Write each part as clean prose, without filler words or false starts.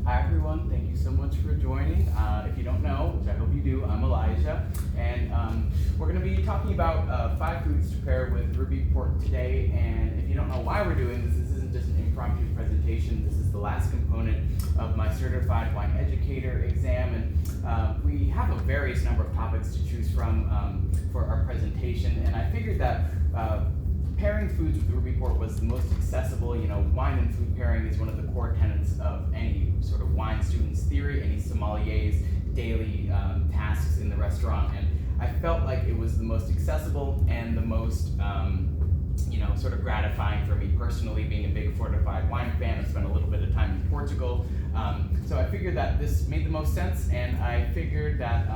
Hi everyone, thank you so much for joining. If you don't know, which I hope you do, I'm Elijah, and we're going to be talking about 5 foods to pair with Ruby Port today. And if you don't know why we're doing this, this isn't just an impromptu presentation. This is the last component of my Certified Wine Educator exam, and we have a various number of topics to choose from for our presentation. And I figured that pairing foods with Ruby Port was the most accessible. You know, wine and food pairing is one of the core tenets of any sort of wine student's theory, any sommelier's daily tasks in the restaurant. And I felt like it was the most accessible and the most, sort of gratifying for me personally, being a big fortified wine fan. I spent a little bit of time in Portugal. So I figured that this made the most sense, and I figured that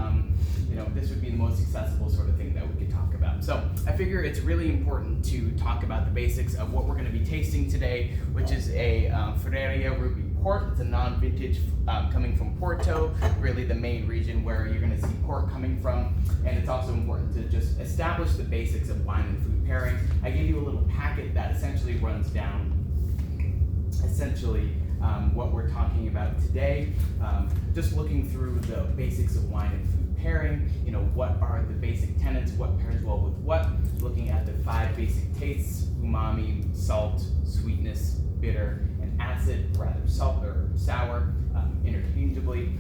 this would be the most accessible sort of thing that we could talk about. So I figure it's really important to talk about the basics of what we're going to be tasting today, which is a Ferreira Ruby Port. It's a non-vintage coming from Porto, really the main region where you're going to see port coming from. And it's also important to just establish the basics of wine and food pairing. I gave you a little packet that essentially runs down what we're talking about today. Just looking through the basics of wine and food pairing, what are the basic tenets, what pairs well with what, looking at the 5 basic tastes: umami, salt, sweetness, bitter, and acid, rather salt or sour, interchangeably.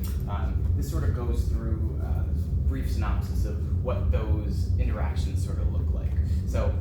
This sort of goes through a brief synopsis of what those interactions sort of look like. So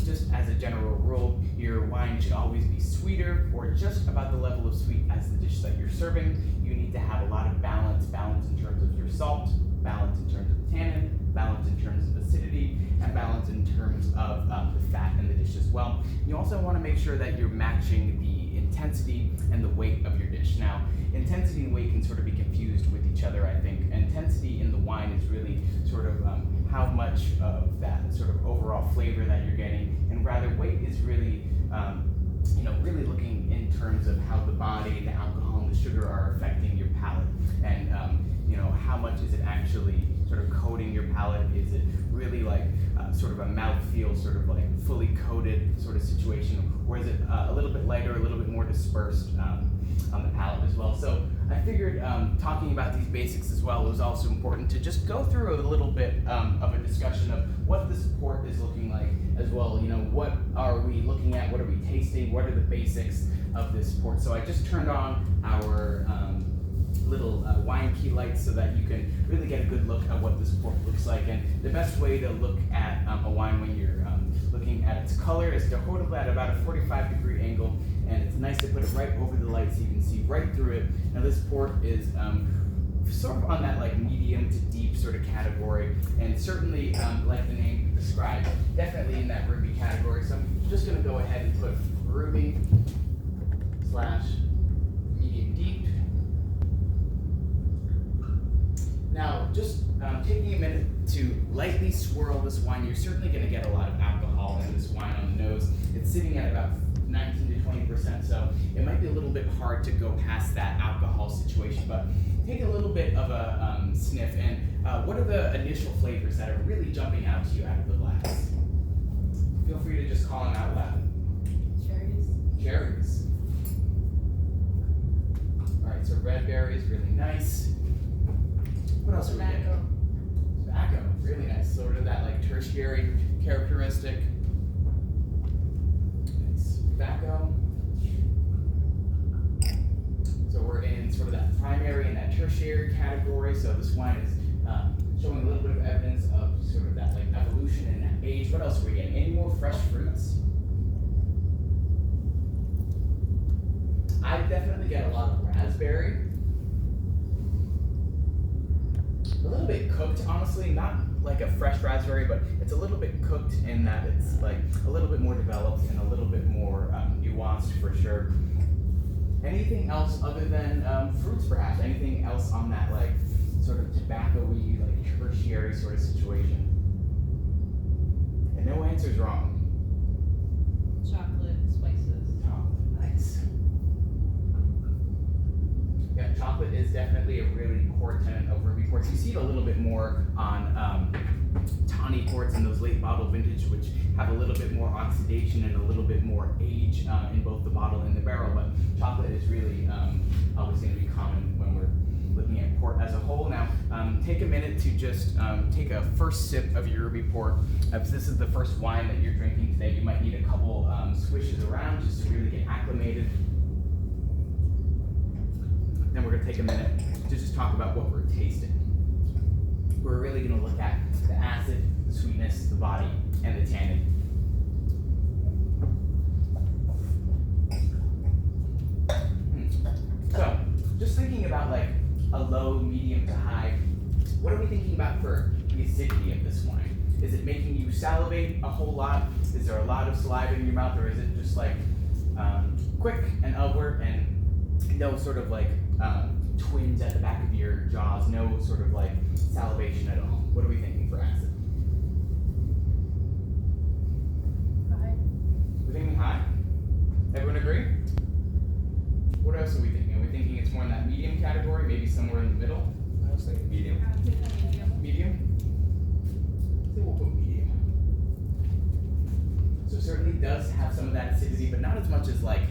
just as a general rule, your wine should always be sweeter or just about the level of sweet as the dish that you're serving. You need to have a lot of balance in terms of your salt, balance in terms of tannin, balance in terms of acidity, and balance in terms of the fat in the dish as well. You also want to make sure that you're matching the intensity and the weight of your dish. Now, intensity and weight can sort of be confused with each other, I think. Intensity in the wine is really sort of how much of that sort of overall flavor that you're getting, and rather weight is really, really looking in terms of how the body, the alcohol, and the sugar are affecting your palate, and how much is it actually sort of coating your palate? Is it really like sort of a mouthfeel, sort of like fully coated sort of situation, or is it a little bit lighter, a little bit more dispersed on the palate as well? So I figured talking about these basics as well was also important to just go through a little bit of a discussion of what this port is looking like as well. What are we looking at? What are we tasting? What are the basics of this port? So I just turned on our little wine key lights so that you can really get a good look at what this port looks like. And the best way to look at a wine when you're looking at its color is to hold it at about a 45-degree angle, and it's nice to put it right over the light so you can see right through it. Now this port is sort of on that like medium to deep sort of category, and certainly like the name describes, definitely in that ruby category. So I'm just going to go ahead and put ruby / medium deep. Now, just taking a minute to lightly swirl this wine, you're certainly going to get a lot of alcohol in this wine on the nose. It's sitting at about 19 to 20%, so it might be a little bit hard to go past that alcohol situation, but take a little bit of a sniff, and what are the initial flavors that are really jumping out to you out of the glass? Feel free to just call them out loud. Cherries. All right, so red berries, really nice. What else are we getting? Tobacco, really nice. Sort of that like tertiary characteristic. Nice. Tobacco. So we're in sort of that primary and that tertiary category. So this wine is showing a little bit of evidence of sort of that like evolution and that age. What else are we getting? Any more fresh fruits? I definitely get a lot of raspberry. A little bit cooked, honestly, not like a fresh raspberry, but it's a little bit cooked in that it's like a little bit more developed and a little bit more nuanced for sure. Anything else other than fruits, perhaps? Anything else on that like sort of tobacco-y, like tertiary sort of situation? And no answer's wrong. Chocolate, spices. Chocolate, nice. Yeah, chocolate is definitely a really core tenet of Ruby Ports. You see it a little bit more on tawny ports and those late bottle vintage, which have a little bit more oxidation and a little bit more age in both the bottle and the barrel. But chocolate is really always going to be common when we're looking at port as a whole. Now, take a minute to just take a first sip of your Ruby Port. If this is the first wine that you're drinking today, you might need a couple swishes around just to really get acclimated. Then we're going to take a minute to just talk about what we're tasting. We're really going to look at the acid, the sweetness, the body, and the tannin. So, just thinking about like a low, medium to high, what are we thinking about for the acidity of this wine? Is it making you salivate a whole lot? Is there a lot of saliva in your mouth, or is it just like quick and upward and no sort of like twinge at the back of your jaws, no sort of like salivation at all? What are we thinking for acid? High. We're thinking high? Everyone agree? What else are we thinking? Are we thinking it's more in that medium category, maybe somewhere in the middle? I was thinking medium. Medium? I think we'll put medium. So it certainly does have some of that acidity, but not as much as like,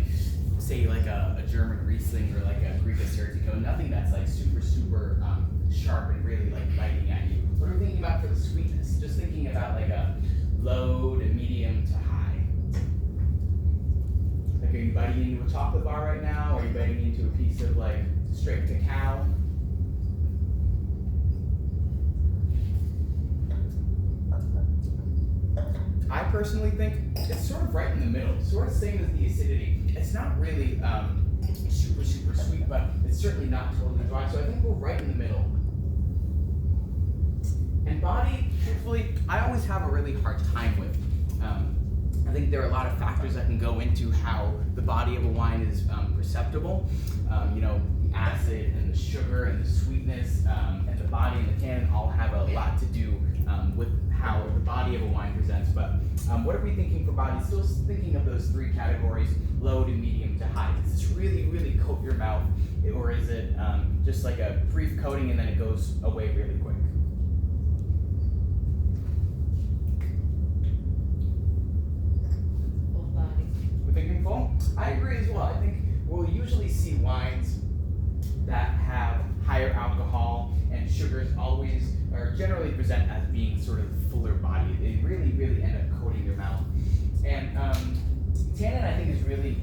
say like a German Riesling or like a Grigio Certico. Nothing that's like super sharp and really like biting at you. What are we thinking about for the sweetness? Just thinking about like a low to medium to high. Like, are you biting into a chocolate bar right now? Or are you biting into a piece of like straight cacao? I personally think it's sort of right in the middle, sort of same as the acidity. It's not really super sweet, but it's certainly not totally dry. So I think we're right in the middle. And body, truthfully, I always have a really hard time with. I think there are a lot of factors that can go into how the body of a wine is perceptible. You know, the acid and the sugar and the sweetness and the body and the tannin all have a lot to do with how the body of a wine presents. But what are we thinking for body? Still thinking of those three categories, low to medium to high. Does this really coat your mouth, or is it just like a brief coating and then it goes away really quick? Full body. We're thinking full? I agree as well. I think we'll usually see wines that have higher alcohol and sugars always, or generally present as being sort of fuller body. They really end up coating your mouth. And tannin, I think, is really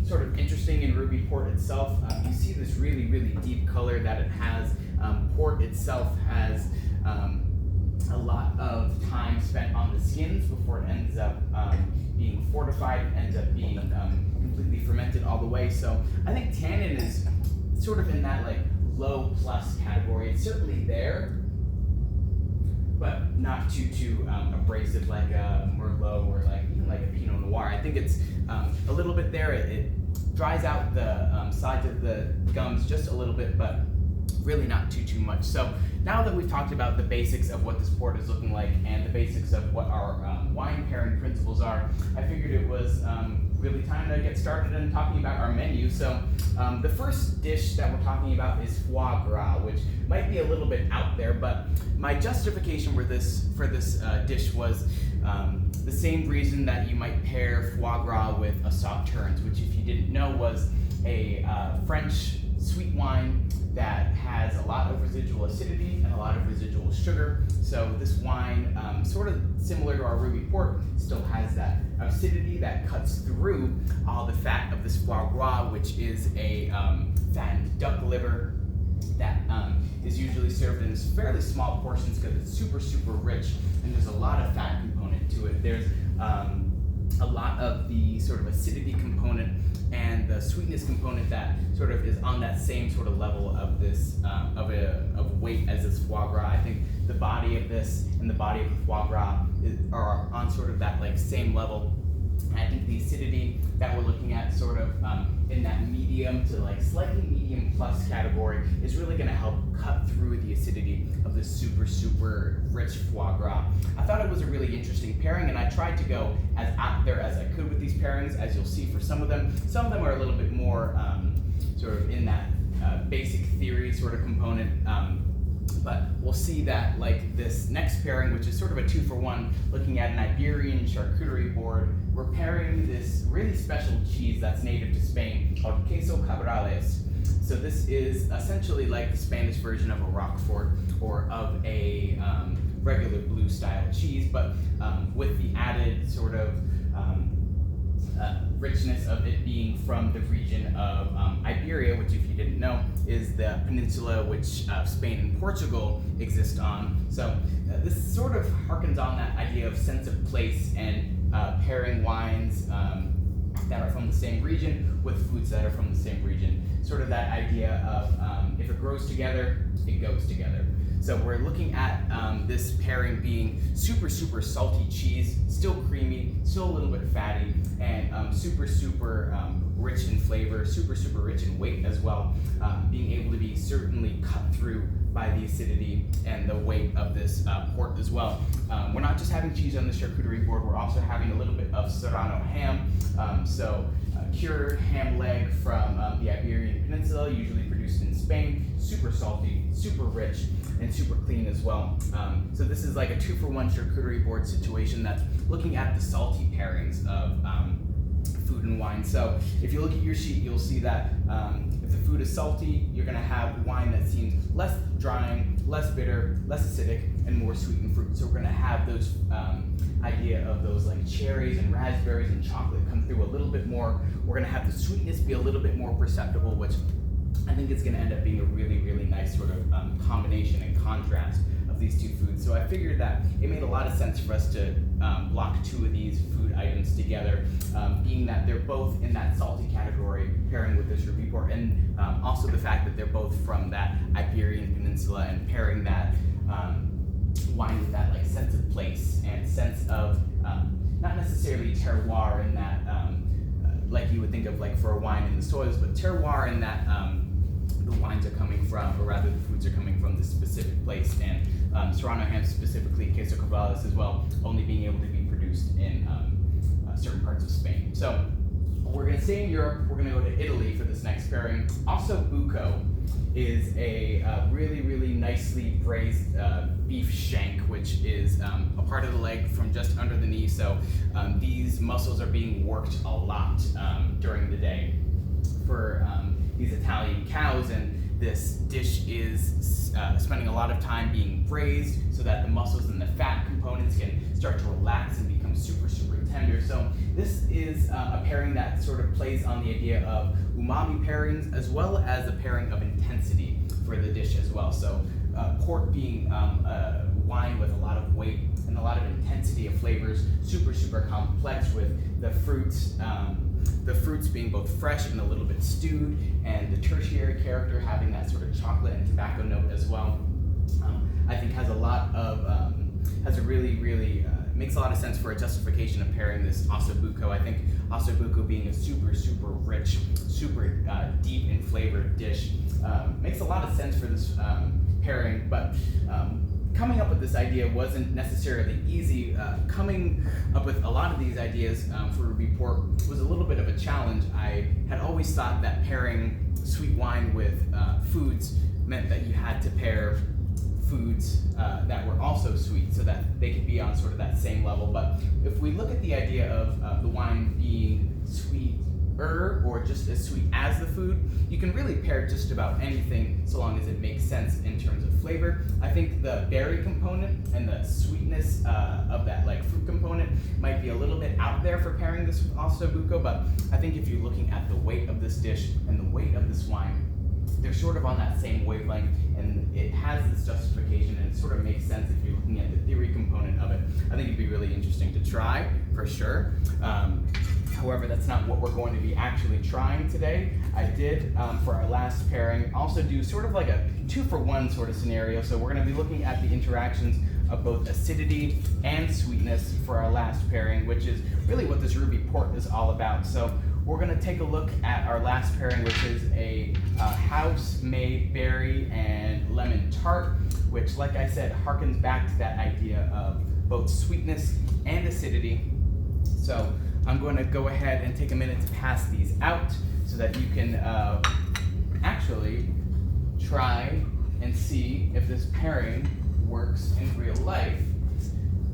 sort of interesting in Ruby Port itself. You see this really deep color that it has. Port itself has a lot of time spent on the skins before it ends up being fortified, ends up being completely fermented all the way. So I think tannin is sort of in that like low plus category. It's certainly there, but not too abrasive like a Merlot or like even like a Pinot Noir. I think it's a little bit there. It dries out the sides of the gums just a little bit, but really not too much. So now that we've talked about the basics of what this port is looking like and the basics of what our wine pairing principles are, I figured it was really time to get started in talking about our menu. So the first dish that we're talking about is foie gras, which might be a little bit out there, but my justification for this dish was the same reason that you might pair foie gras with a Sauternes, which, if you didn't know, was a French sweet wine that has a lot of residual acidity and a lot of residual sugar. So this wine, sort of similar to our Ruby Port, still has that acidity that cuts through all the fat of this foie gras, which is a fattened duck liver that is usually served in fairly small portions because it's super rich, and there's a lot of fat component to it. There's a lot of the sort of acidity component and the sweetness component that sort of is on that same sort of level of this of weight as this foie gras. I think the body of this and the body of the foie gras are on sort of that like same level. And I think the acidity that we're looking at sort of in that medium to like slightly medium plus category is really going to help cut through the acidity of this super rich foie gras. I thought it was a really interesting pairing, and I tried to go as out there as I could with these pairings. As you'll see for some of them are a little bit more sort of in that basic theory sort of component. But we'll see that like this next pairing, which is sort of a 2-for-1, looking at an Iberian charcuterie board, we're pairing this really special cheese that's native to Spain called queso cabrales. So this is essentially like the Spanish version of a Roquefort or of a regular blue style cheese, but with the added sort of richness of it being from the region of Iberia, which, if you didn't know, is the peninsula which Spain and Portugal exist on. So this sort of harkens on that idea of sense of place and pairing wines that are from the same region with foods that are from the same region. Sort of that idea of if it grows together, it goes together. So we're looking at this pairing being super, super salty cheese, still creamy, still a little bit fatty, and super, super rich in flavor, super, super rich in weight as well, being able to be certainly cut through by the acidity and the weight of this port as well. We're not just having cheese on the charcuterie board, we're also having a little bit of Serrano ham. Cured ham leg from the Iberian Peninsula, usually produced in Spain, super salty, super rich, and super clean as well. So this is like a 2-for-1 charcuterie board situation that's looking at the salty pairings of food and wine. So if you look at your sheet, you'll see that if the food is salty, you're gonna have wine that seems less drying, less bitter, less acidic, and more sweet in fruit. So we're gonna have those idea of those like cherries and raspberries and chocolate come through a little bit more. We're gonna have the sweetness be a little bit more perceptible, which I think is gonna end up being a really, really nice sort of combination and contrast of these two foods. So I figured that it made a lot of sense for us to block 2 of these food items together, being that they're both in that salty category, pairing with this herbivore, and also the fact that they're both from that Iberian Peninsula, and pairing that wine with that like sense of place and sense of not necessarily terroir in that like you would think of like for a wine in the soils, but terroir in that the wines are coming from, or rather the foods are coming from this specific place. And Serrano ham specifically, queso cabrales as well, only being able to be produced in certain parts of Spain. So we're gonna stay in Europe, we're gonna go to Italy for this next pairing. Osso buco is a really, really nicely braised beef shank, which is a part of the leg from just under the knee. So these muscles are being worked a lot during the day for these Italian cows, and this dish is spending a lot of time being braised so that the muscles and the fat components can start to relax and become super, super tender. So this is a pairing that sort of plays on the idea of umami pairings, as well as a pairing of intensity for the dish as well. So port being a wine with a lot of weight and a lot of intensity of flavors, super, super complex, with the fruits being both fresh and a little bit stewed, and the tertiary character having that sort of chocolate and tobacco note as well. I think has a lot of, has a really, really, makes a lot of sense for a justification of pairing this osso buco. I think osso buco being a super, super rich, super deep in flavored dish makes a lot of sense for this pairing, but coming up with this idea wasn't necessarily easy. Coming up with a lot of these ideas for Ruby Port was a little bit of a challenge. I had always thought that pairing sweet wine with foods meant that you had to pair foods that were also sweet so that they could be on sort of that same level. But if we look at the idea of the wine being sweeter or just as sweet as the food, you can really pair just about anything so long as it makes sense in terms of flavor. I think the berry component and the sweetness of that like fruit component might be a little bit out there for pairing this with osso buco, but I think if you're looking at the weight of this dish and the weight of this wine, they're sort of on that same wavelength, and it has this justification, and it sort of makes sense if you're looking at the theory component of it. I think it'd be really interesting to try, for sure. However, that's not what we're going to be actually trying today. I did, for our last pairing, also do sort of like a 2-for-1 sort of scenario. So we're gonna be looking at the interactions of both acidity and sweetness for our last pairing, which is really what this Ruby Port is all about. So we're gonna take a look at our last pairing, which is a house-made berry and lemon tart, which, like I said, harkens back to that idea of both sweetness and acidity. So I'm going to go ahead and take a minute to pass these out so that you can actually try and see if this pairing works in real life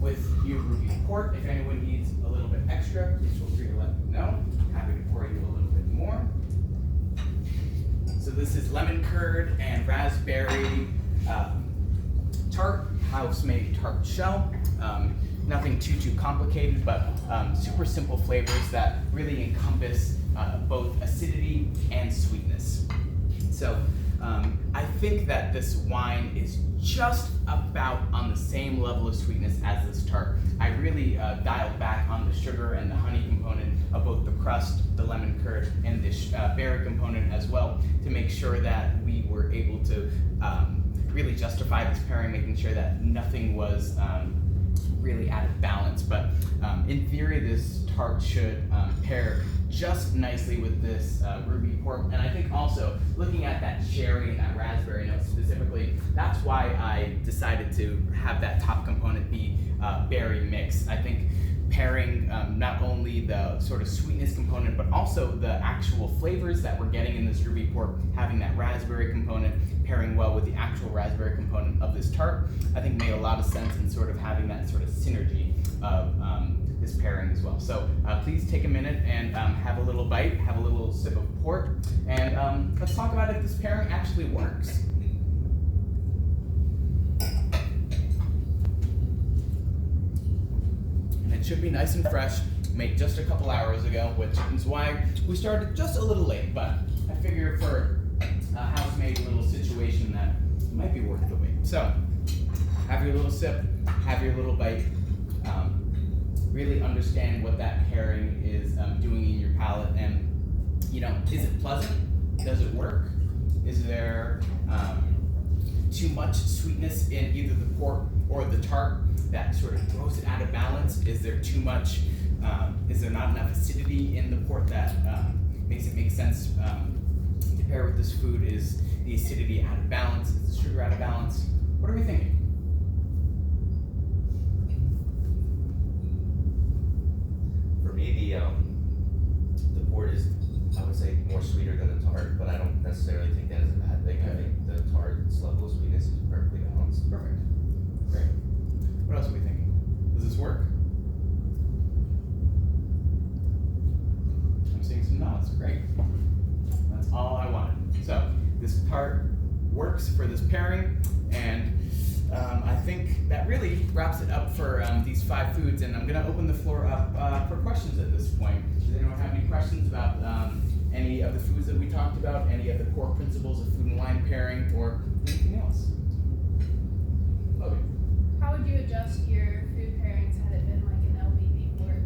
with your Ruby port. If anyone needs a little bit extra, please feel free to let me know. Happy to pour you a little bit more. So this is lemon curd and raspberry tart, house-made tart shell. Nothing too complicated, but super simple flavors that really encompass both acidity and sweetness. So I think that this wine is just about on the same level of sweetness as this tart. I really dialed back on the sugar and the honey component of both the crust, the lemon curd, and the berry component as well, to make sure that we were able to really justify this pairing, making sure that nothing was really out of balance. But in theory, this tart should pair just nicely with this Ruby port. And I think also, looking at that cherry and that raspberry note specifically, that's why I decided to have that top component be berry mix. I think pairing not only the sort of sweetness component, but also the actual flavors that we're getting in this Ruby port, having that raspberry component pairing well with the actual raspberry component of this tart, I think made a lot of sense in sort of having that sort of synergy of this pairing as well. So please take a minute and have a little bite, have a little sip of port, and let's talk about if this pairing actually works. And it should be nice and fresh, made just a couple hours ago, which is why we started just a little late, but I figure for a house-made little situation that might be worth the wait. So have your little sip, have your little bite. Really understand what that pairing is doing in your palate, and is it pleasant? Does it work? Is there too much sweetness in either the port or the tart that sort of throws it out of balance? Is there too much? Is there not enough acidity in the port that makes it make sense to pair with this food? Is the acidity out of balance? Is the sugar out of balance? What are we thinking? For me, the port is, I would say, more sweeter than the tart, but I don't necessarily think that is a bad thing. I think the tart's level of sweetness is perfectly balanced. Perfect. Great. What else are we thinking? Does this work? I'm seeing some nods. Great. That's all I wanted. So this tart works for this pairing, and I think that really wraps it up for these 5 foods, and I'm going to open the floor up for questions at this point. Does anyone have any questions about any of the foods that we talked about, any of the core principles of food and wine pairing, or anything else? Logan. How would you adjust your food pairings had it been like an LBV port?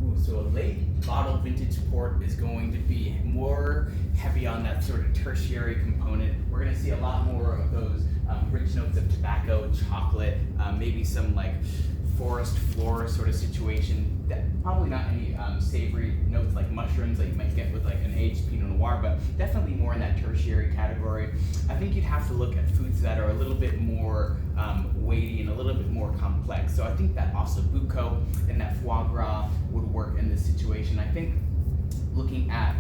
Ooh, so a late bottle vintage port is going to be more heavy on that sort of tertiary component. We're going to see a lot more of those rich notes of tobacco, chocolate, maybe some like forest floor sort of situation. That probably not any savory notes like mushrooms that you might get with like an aged Pinot Noir, but definitely more in that tertiary category. I think you'd have to look at foods that are a little bit more weighty and a little bit more complex. So I think that ossobuco and that foie gras would work in this situation. I think looking at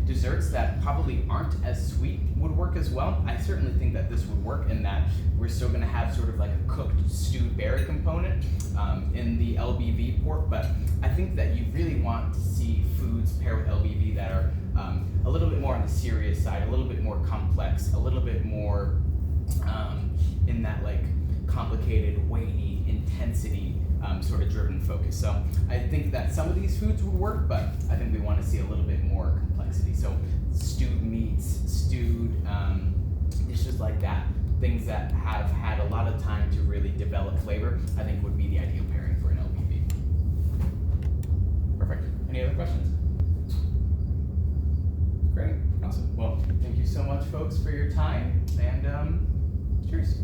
desserts that probably aren't as sweet would work as well. I certainly think that this would work in that we're still going to have sort of like a cooked stewed berry component in the LBV port, but I think that you really want to see foods pair with LBV that are a little bit more on the serious side, a little bit more complex, a little bit more in that like complicated, weighty, intensity sort of driven focus. So I think that some of these foods would work, but I think we want to see a little bit more complexity. So stewed meats, stewed dishes like that, things that have had a lot of time to really develop flavor, I think would be the ideal pairing for an LBV. Perfect. Any other questions? Great. Awesome. Well, thank you so much, folks, for your time, and cheers.